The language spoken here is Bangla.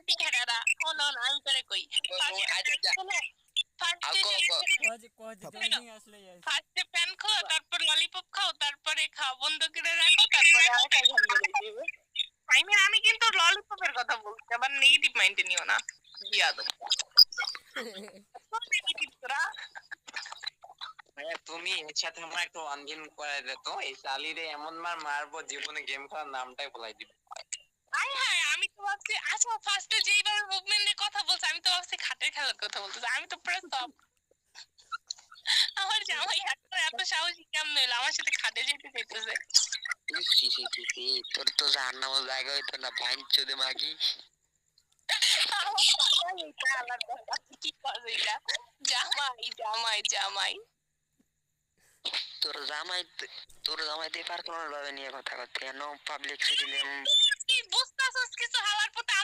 পার্টি খেলারা শোন আমি তোরে কই ফার্স্টে প্যান খাও তারপর ললিপপ খাও তারপরে খাও বন্ধ করে রাখো তারপরে আমি কিন্তু ললিপপের কথা বলছি আবার নেগেটিভ মাইন্ডে নিও না বিয়াদব নেগেটিভ তোরা তুমি এর সাথে আমার একটা ওয়ান গেম করাই দে তো, এই শালিরে এমন মার মারবো জীবনে গেম খেলার নামটাই বলাই দিব। আমি তো ভাবছি আচ্ছা ফার্স্টে যেইভাবে মুভমেন্টের কথা বলছে আমি তো ভাবছি খাটের খেলার কথা বলতেছি আমি তো পুরো সব আমার জামাই এত সাহসী কেমন হলো আমার সাথে খাটে যেতে চাইতেছে তোর তো জানাবো জায়গা হইতো না ভাই চোদে মাগি। কি করে এটা জামাই জামাই জামাই তোর জামাই তোর জামাই দিয়ে পার কোনো লবে নিয়ে কথা করতে, পাবলিক সিটি বুঝতেছস কিছু হওয়ার পথে